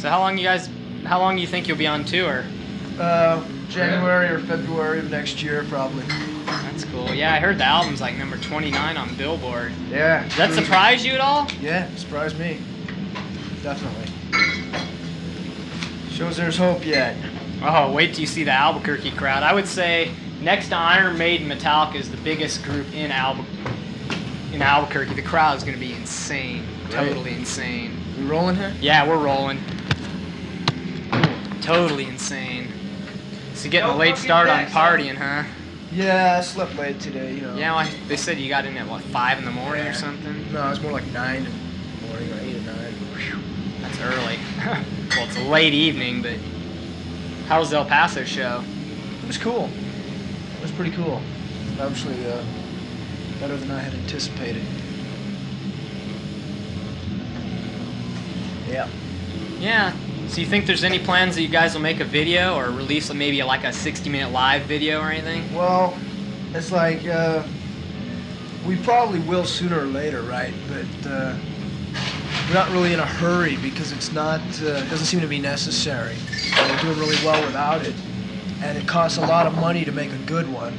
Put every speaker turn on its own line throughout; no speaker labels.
So how long do you think you'll be on tour?
January or February of next year, probably.
That's cool. Yeah, I heard the album's like number 29 on Billboard.
Yeah.
Does that surprise you at all?
Yeah, surprised me. Definitely. Shows there's hope yet.
Oh, wait till you see the Albuquerque crowd. I would say next to Iron Maiden, Metallica is the biggest group in Albuquerque. The crowd is going to be insane.
Right.
Totally insane.
We rolling here?
Yeah, we're rolling. Totally insane. So getting a late start on partying, huh?
Yeah, I slept late today, you know.
Yeah, well, they said you got in at, what, 5 in the morning or something?
No, it was more like 9 in the morning, or 8 or 9.
Whew, that's early. Well, it's a late evening, but how was the El Paso show?
It was cool. It was pretty cool. Actually, better than I had anticipated. Yeah.
Yeah. So you think there's any plans that you guys will make a video or release maybe like a 60-minute live video or anything?
Well, it's like, we probably will sooner or later, right? But we're not really in a hurry because it's not, it doesn't seem to be necessary. We're doing really well without it. And it costs a lot of money to make a good one.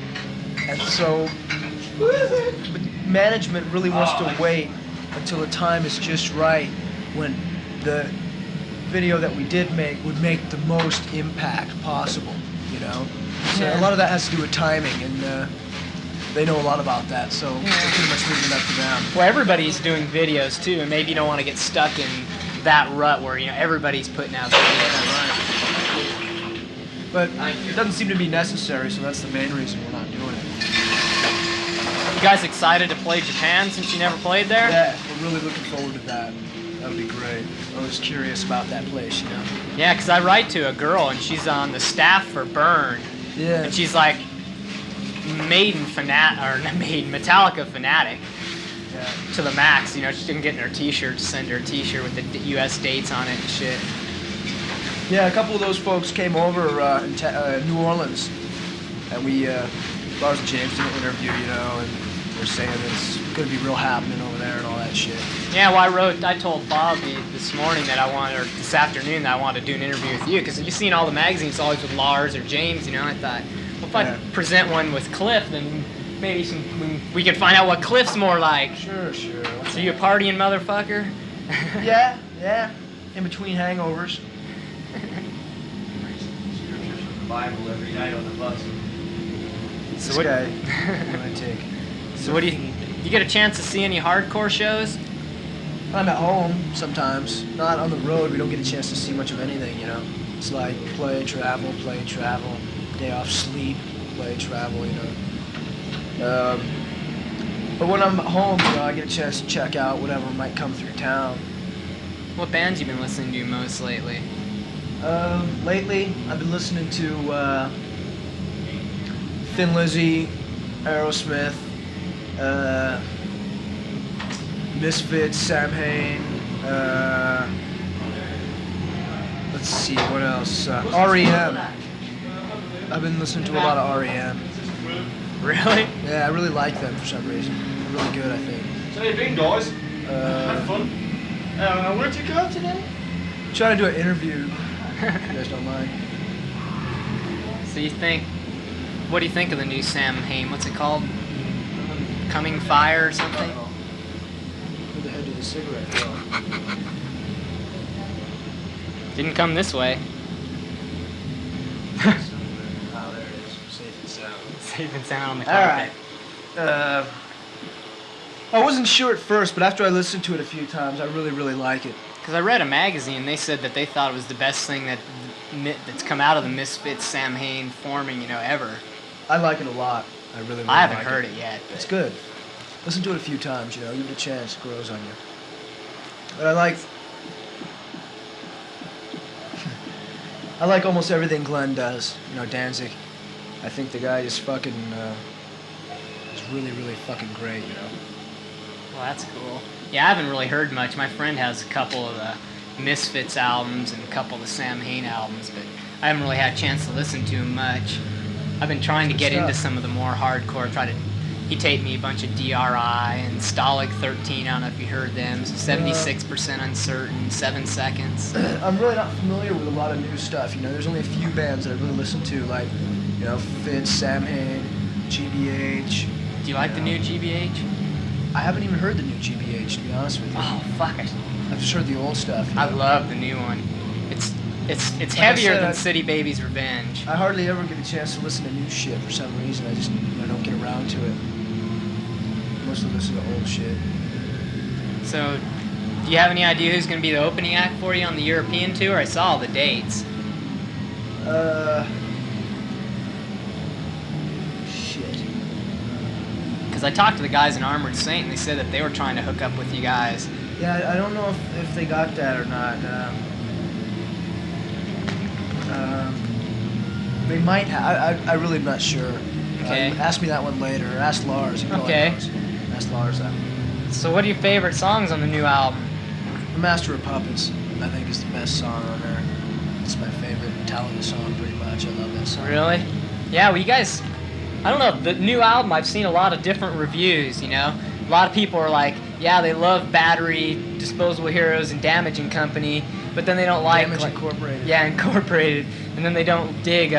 And so, management really wants to wait until the time is just right when the video that we did make would make the most impact possible, you know? So a lot of that has to do with timing, and they know a lot about that, so we're pretty much leaving it up to them.
Well, everybody's doing videos too, and maybe you don't want to get stuck in that rut where, you know, everybody's putting out videos.
But it doesn't seem to be necessary, so that's the main reason we're not doing it.
You guys excited to play Japan since you never played there?
Yeah, we're really looking forward to that. That would be great. I was curious about that place, you know?
Yeah, because I write to a girl, and she's on the staff for Burn.
Yeah.
And she's like Metallica fanatic to the max. You know, she didn't get in her T-shirt to send her a T-shirt with the U.S. dates on it and shit.
Yeah, a couple of those folks came over in New Orleans, and we, Lars and James did an interview, you know, and they're saying it's going to be real happening over there and all that shit.
Yeah, well, I told Bobby this morning that or this afternoon that I wanted to do an interview with you, because you've seen all the magazines always with Lars or James, you know. I thought, well, if I present one with Cliff, then maybe we can find out what Cliff's more like.
Sure.
So you a partying motherfucker?
Yeah. In between hangovers.
Bible every night on the bus.
So what?
Guy, what I take.
So what do you get a chance to see any hardcore shows?
I'm at home sometimes. Not on the road. We don't get a chance to see much of anything, you know. It's like play, travel, day off, sleep, play, travel, you know. But when I'm at home, you know, I get a chance to check out whatever might come through town.
What bands you been listening to most lately?
Lately, I've been listening to Thin Lizzy, Aerosmith, Misfits, Sam Hain, let's see, what else? REM. I've been listening to a lot of REM.
Really?
Yeah, I really like them for some reason. They're really good, I think.
So how you been, guys? Had fun? Where'd you go today?
I'm trying to do an interview, if you guys don't mind.
So what do you think of the new Sam Hain? What's it called? Coming Fire or something?
Where the heck did the cigarette go?
Didn't come this way.
Oh, there it is. Safe and sound.
Safe and sound on the carpet.
Alright. I wasn't sure at first, but after I listened to it a few times, I really, really like it.
Because I read a magazine, they said that they thought it was the best thing that's come out of the Misfits Sam Hain forming, you know, ever.
I like it a lot. I really, really
I haven't
like
heard it yet. But
It's good. Listen to it a few times, you know, give it a chance, it grows on you. But I like almost everything Glenn does. You know, Danzig. I think the guy is fucking, is really, really fucking great, you know.
Well, that's cool. Yeah, I haven't really heard much. My friend has a couple of the Misfits albums and a couple of the Sam Hain albums, but I haven't really had a chance to listen to him much. I've been trying to get into some of the more hardcore, he taped me a bunch of DRI and Stalag 13. I don't know if you heard them. 76% Uncertain, 7 Seconds.
I'm really not familiar with a lot of new stuff. You know, there's only a few bands that I really listen to, like, you know, Fitz, Samhain, GBH.
Do you like the new GBH?
I haven't even heard the new GBH, to be honest with you.
Oh fuck!
I've just heard the old stuff.
I love the new one. It's
Like
heavier
I said,
than City Baby's Revenge.
I hardly ever get a chance to listen to new shit for some reason. I just don't get around to it. Mostly listen to old shit.
So, do you have any idea who's going to be the opening act for you on the European tour? I saw all the dates.
Shit.
Because I talked to the guys in Armored Saint, and they said that they were trying to hook up with you guys.
Yeah, I don't know if they got that or not. They might have. I really am not sure.
Okay.
Ask me that one later. Or ask Lars. He probably
Okay.
knows. Ask Lars that one.
So, what are your favorite songs on the new album?
Master of Puppets, I think, is the best song on there. It's my favorite Metallica song, pretty much. I love that song.
Really? Yeah, well, you guys, I don't know, the new album, I've seen a lot of different reviews, you know? A lot of people are like, yeah, they love Battery, Disposable Heroes, and Damage and Company, but then they don't like...
Damage Incorporated.
Yeah, Incorporated. And then they don't dig,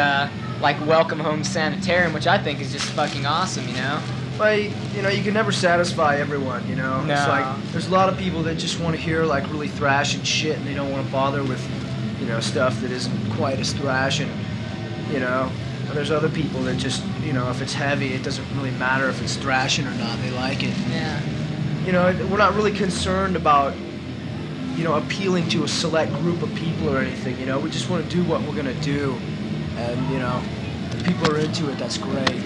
like, Welcome Home Sanitarium, which I think is just fucking awesome, you know?
But, you know, you can never satisfy everyone, you know?
No.
It's like, there's a lot of people that just want to hear, like, really thrash and shit, and they don't want to bother with, you know, stuff that isn't quite as thrash, and, you know? And there's other people that just, you know, if it's heavy, it doesn't really matter if it's thrashing or not. They like it.
Yeah.
You know, we're not really concerned about, you know, appealing to a select group of people or anything, you know? We just want to do what we're going to do. And, you know, if people are into it, that's great.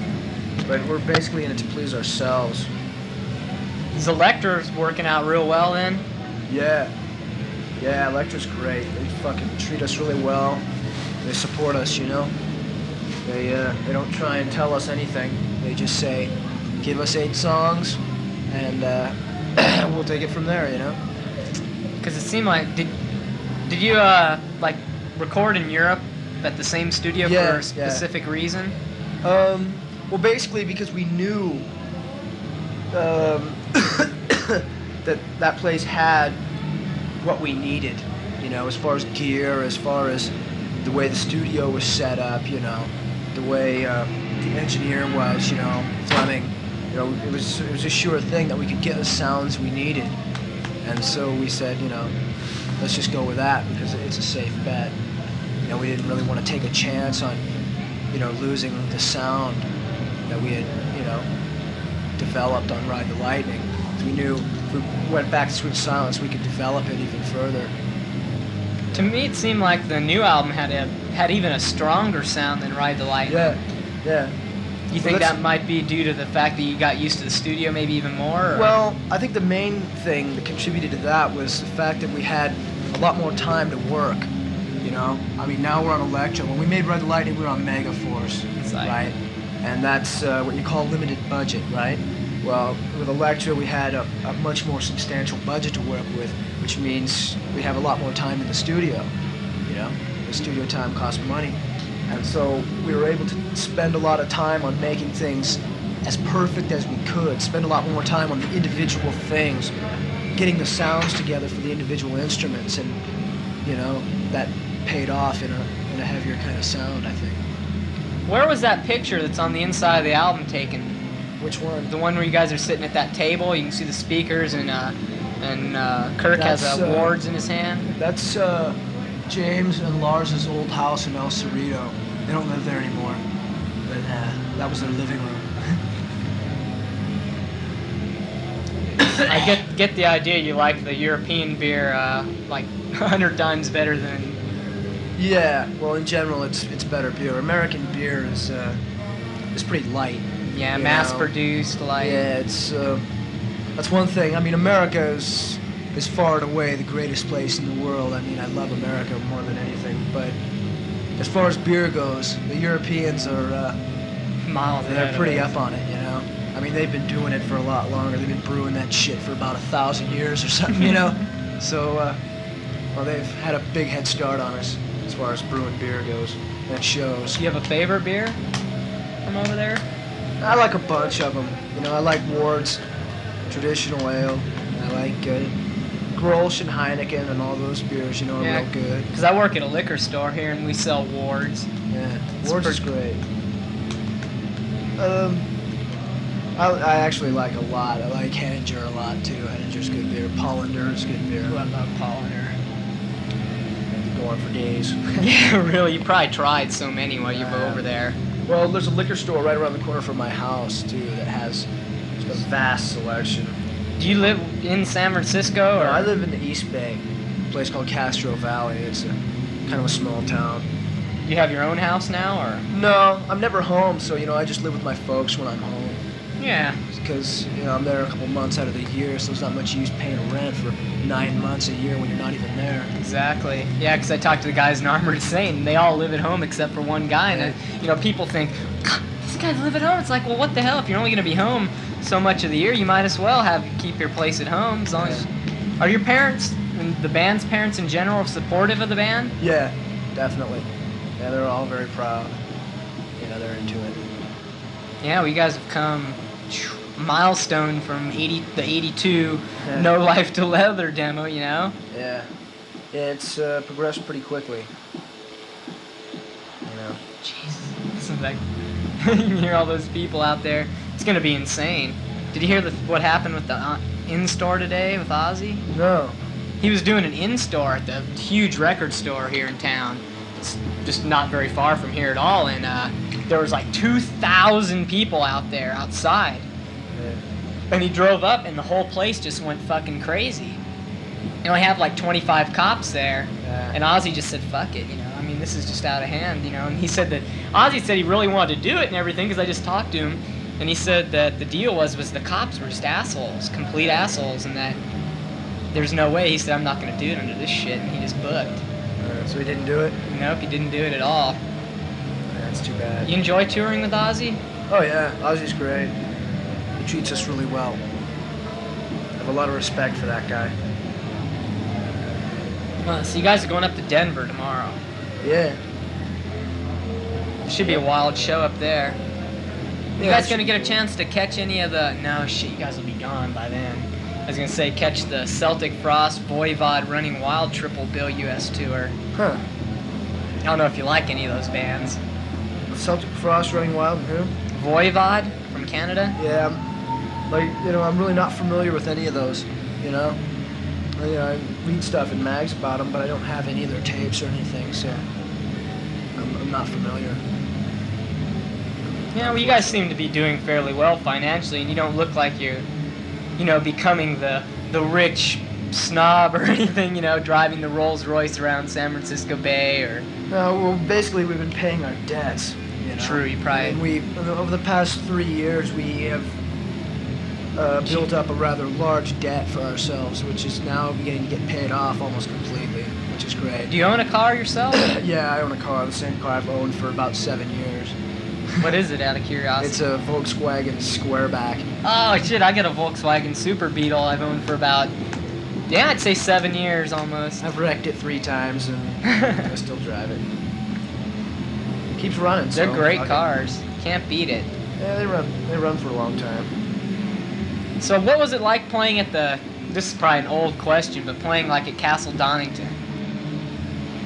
But we're basically in it to please ourselves.
Is Electra's working out real well then?
Yeah. Yeah, Electra's great. They fucking treat us really well. They support us, you know? They don't try and tell us anything. They just say, give us 8 songs, and we'll take it from there, you know?
Because it seemed like, did you, like, record in Europe at the same studio
Yeah,
for a specific reason?
Well, basically because we knew that place had what we needed, you know, as far as gear, as far as the way the studio was set up, you know, the way the engineer was, you know, Fleming. You know, it was a sure thing that we could get the sounds we needed. And so we said, you know, let's just go with that because it's a safe bet. You know, we didn't really want to take a chance on, you know, losing the sound that we had, you know, developed on Ride the Lightning. So we knew if we went back to Sweet Silence, we could develop it even further.
To me, it seemed like the new album had even a stronger sound than Ride the Lightning.
Yeah.
You think that might be due to the fact that you got used to the studio maybe even more? Or?
Well, I think the main thing that contributed to that was the fact that we had a lot more time to work, you know? I mean, now we're on Elektra. When we made Ride the Lightning, we were on Megaforce, right? And that's what you call limited budget, right? Well, with Elektra, we had a much more substantial budget to work with, which means we have a lot more time in the studio, you know? The studio time costs money. And so we were able to spend a lot of time on making things as perfect as we could, spend a lot more time on the individual things, getting the sounds together for the individual instruments, and, you know, that paid off in a heavier kind of sound, I think.
Where was that picture that's on the inside of the album taken?
Which one?
The one where you guys are sitting at that table, you can see the speakers, and Kirk has awards in his hand?
That's James and Lars's old house in El Cerrito. They don't live there anymore, but that was their living room.
I get the idea you like the European beer like 100 times better than...
Yeah, well, in general, it's better beer. American beer is pretty light.
Yeah, mass-produced, light.
Yeah, it's that's one thing. I mean, America is far and away the greatest place in the world. I mean, I love America more than anything, but as far as beer goes, the Europeans are
miles ahead.
They're pretty up on it, you know. I mean, they've been doing it for a lot longer. They've been brewing that shit for about 1,000 years or something, you know. So, well, they've had a big head start on us as far as brewing beer goes. That shows.
Do you have a favorite beer from over there?
I like a bunch of them, You know, I like Ward's traditional ale. I like Grolsch and Heineken and all those beers. You know, are real good.
Because I work at a liquor store here and we sell Ward's.
Yeah, Ward's is great. I actually like a lot. I like Henninger a lot too. Henninger's good beer. Pollender is good beer.
Ooh, I love Polliner.
Go on for days.
Yeah, really. You probably tried so many while you were over there.
Well, there's a liquor store right around the corner from my house too that has just a vast selection.
Do you live in San Francisco? Or?
No, I live in the East Bay, a place called Castro Valley. It's kind of a small town.
You have your own house now, or?
No, I'm never home, so I just live with my folks when I'm home.
Yeah.
Because I'm there a couple months out of the year, so there's not much use paying rent for 9 months a year when you're not even there.
Exactly. Yeah, because I talked to the guys in Armored Saint, and they all live at home except for one guy. And people think, these guys live at home. It's like, well, what the hell? If you're only going to be home so much of the year, you might as well keep your place at home. As long as. Are your parents and the band's parents in general supportive of the band?
Yeah, definitely. Yeah, they're all very proud. They're into it.
Yeah, well, you guys have come milestone from the 82 No Life to Leather demo,
Yeah. Yeah, it's progressed pretty quickly.
Jesus. Listen, like, you can hear all those people out there. It's going to be insane. Did you hear what happened with the in-store today with Ozzy?
No.
He was doing an in-store at the huge record store here in town. It's just not very far from here at all, and there was like 2,000 people out there outside.
Yeah.
And he drove up, and the whole place just went fucking crazy. You only have like 25 cops there, and Ozzy just said, "Fuck it," I mean, this is just out of hand, And he said that Ozzy said he really wanted to do it and everything because I just talked to him, and he said that the deal was the cops were just assholes, complete assholes, and that there's no way. He said, "I'm not gonna do it under this shit," and he just booked.
So he didn't do it?
Nope, he didn't do it at all.
That's too bad.
You enjoy touring with Ozzy?
Oh yeah, Ozzy's great. He treats us really well. I have a lot of respect for that guy.
So you guys are going up to Denver tomorrow.
Yeah.
It should be a wild show up there. You guys gonna get a chance to catch any of the... No, shit, you guys will be gone by then. I was gonna say catch the Celtic Frost Voivod Running Wild Triple Bill US Tour.
Huh.
I don't know if you like any of those bands.
Celtic Frost Running Wild, who?
Voivod from Canada?
Yeah, I'm really not familiar with any of those, I read stuff in mags about them, but I don't have any of their tapes or anything, so I'm not familiar.
Yeah, well, you guys seem to be doing fairly well financially, and you don't look like you're, becoming the rich snob or anything, driving the Rolls Royce around San Francisco Bay or...
No, well, basically we've been paying our debts,
True, you probably...
And over the past 3 years, we have built up a rather large debt for ourselves, which is now beginning to get paid off almost completely, which is great.
Do you own a car yourself?
Yeah, I own a car, the same car I've owned for about 7 years.
What is it, out of curiosity?
It's a Volkswagen Squareback.
Oh, shit, I got a Volkswagen Super Beetle I've owned for about, I'd say 7 years almost.
I've wrecked it 3 times, and I still drive it. It keeps running,
They're great cars. Can't beat it.
Yeah, they run for a long time.
So what was it like playing at this is probably an old question, but playing like at Castle Donington?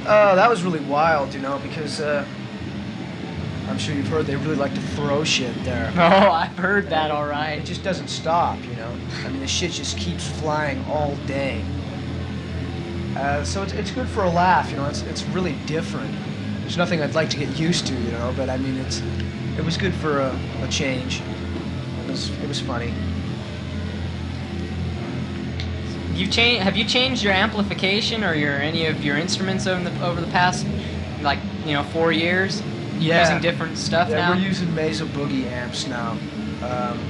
That was really wild, because I'm sure you've heard they really like to throw shit there.
Oh, I've heard that, all right.
It just doesn't stop, I mean, the shit just keeps flying all day. So it's good for a laugh, it's really different. There's nothing I'd like to get used to, but I mean, it was good for a change. It was funny.
Have you changed your amplification or any of your instruments over the past 4 years?
Yeah.
Using different stuff now?
Yeah, we're using Mesa Boogie amps now.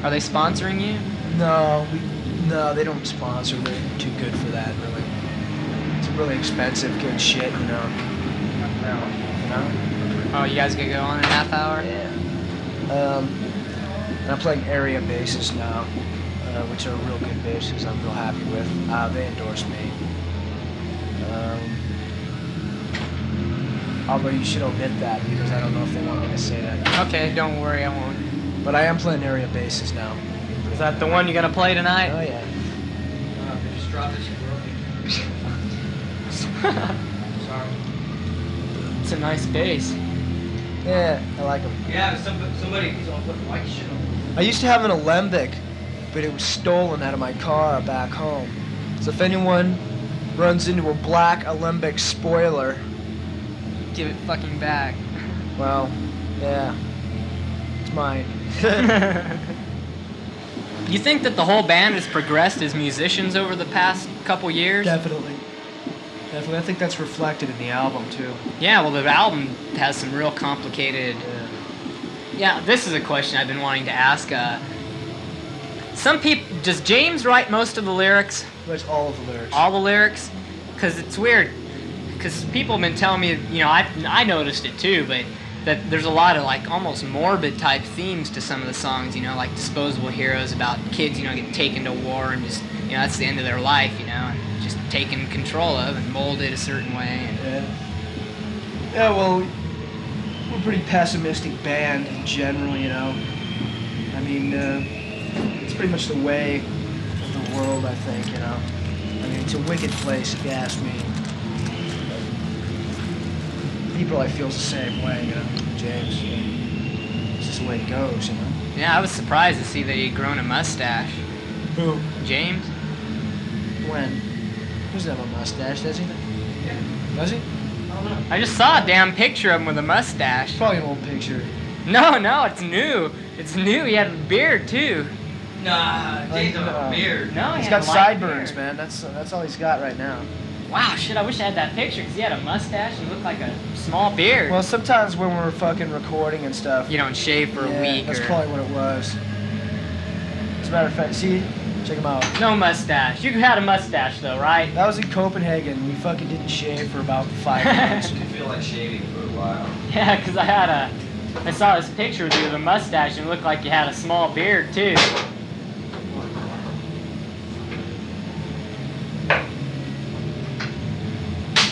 Are they sponsoring you?
No, they don't sponsor. They're too good for that, really. It's really expensive, good shit,
Oh, you guys gonna go on in a half hour?
Yeah. And I'm playing area basses now, which are real good basses I'm real happy with. They endorse me. Although you should omit that because I don't know if they want me to say that.
Okay, don't worry, I won't.
But I am playing area basses now.
Is that the one you're gonna play tonight?
Oh yeah.
Just drop this. Sorry.
It's a nice bass.
Yeah, I like them.
Yeah, somebody's on putting white shit on.
I used to have an Alembic, but it was stolen out of my car back home. So if anyone runs into a black Alembic spoiler,
Give it fucking back.
well, yeah, it's mine.
You think that the whole band has progressed as musicians over the past couple years?
Definitely. Definitely. I think that's reflected in the album, too.
Yeah, well, the album has some real complicated... Yeah, this is a question I've been wanting to ask. Some people... Does James write most of the lyrics?
That's all of the lyrics.
All the lyrics? Because it's weird. Because people have been telling me, you know, I noticed it too, but that there's a lot of like almost morbid type themes to some of the songs, you know, like Disposable Heroes about kids, you know, getting taken to war and just, you know, that's the end of their life, you know, and just taken control of and molded a certain way. And
Yeah, well, we're a pretty pessimistic band in general, you know. I mean, it's pretty much the way of the world, I think, you know. I mean, it's a wicked place, if you ask me. He probably feels the same way, you know, James. It's just the way it goes, you know.
yeah, I was surprised to see that he'd grown a mustache.
Who?
James?
When? He doesn't have a mustache, does he?
Yeah.
Does he?
I don't know.
I just saw a damn picture of him with a mustache.
Probably an old picture.
No, it's new. It's new. He had a beard too.
Nah, James don't have a beard.
No,
He's
he
got
had a light
sideburns,
beard.
man. That's all he's got right now.
Wow, shit, I wish I had that picture because he had a mustache and looked like a small beard.
Well, sometimes when we're fucking recording and stuff,
You don't shave for a week
that's
or...
probably what it was. As a matter of fact, see, check him out.
No mustache. You had a mustache though, right?
That was in Copenhagen. We fucking didn't shave for about 5 minutes.
I feel like shaving for a while.
Yeah, because I saw this picture with you with a mustache and it looked like you had a small beard too.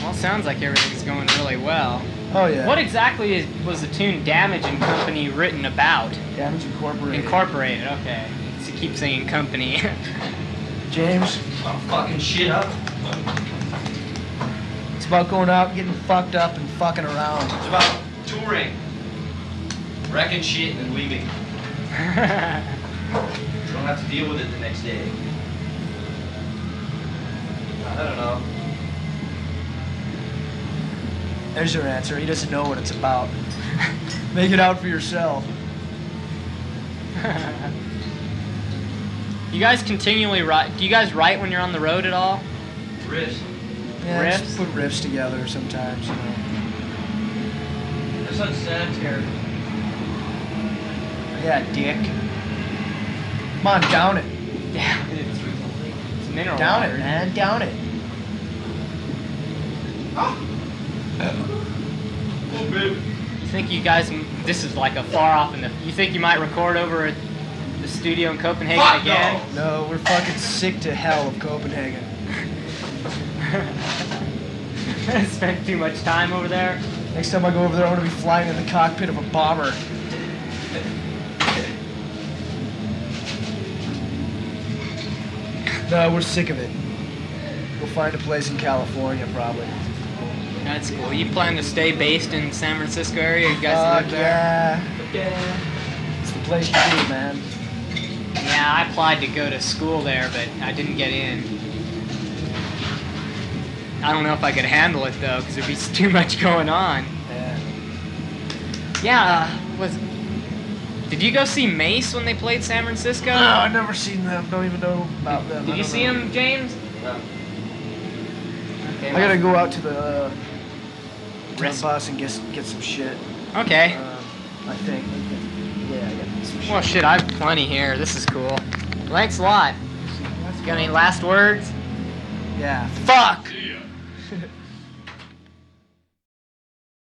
Well, sounds like everything's going really well.
Oh yeah.
What exactly was the tune Damage and Company written about?
Damage Incorporated.
Incorporated, okay. So keep saying company.
James,
I'm fucking shit up.
it's about going out, getting fucked up, and fucking around.
It's about touring, wrecking shit, and leaving. You don't have to deal with it the next day. I don't know.
There's your answer. He doesn't know what it's about. Make it out for yourself.
You guys continually write? Do you guys write when you're on the road at all?
Riffs.
Yeah,
Riffs?
just put riffs together sometimes, you know.
They're such sanitary.
Yeah, dick. Come on, down it.
Yeah, it's mineral
Down
water.
it, man. Down it.
Oh, baby.
You think you guys? This is like a far off in the. You think you might record over at the studio in Copenhagen
Fuck
again?
No, we're fucking sick to hell of Copenhagen.
Spent too much time over there.
Next time I go over there, I want to be flying in the cockpit of a bomber. No, we're sick of it. We'll find a place in California, probably.
That's cool. You plan to stay based in San Francisco area? You guys
Fuck
live there?
yeah. It's the place to be, man.
Yeah, I applied to go to school there, but I didn't get in. I don't know if I could handle it though, because there'd be too much going on.
Yeah.
Yeah, did you go see Mace when they played San Francisco?
No, I've never seen them. Don't even know about them.
Did you see him, James?
No.
Okay,
I gotta go out to the
Rest-
bus and get some shit.
Okay.
I think. Yeah, I got some shit.
Well, shit, I have plenty here. This is cool. Thanks a lot. Got any last words?
Yeah. Fuck!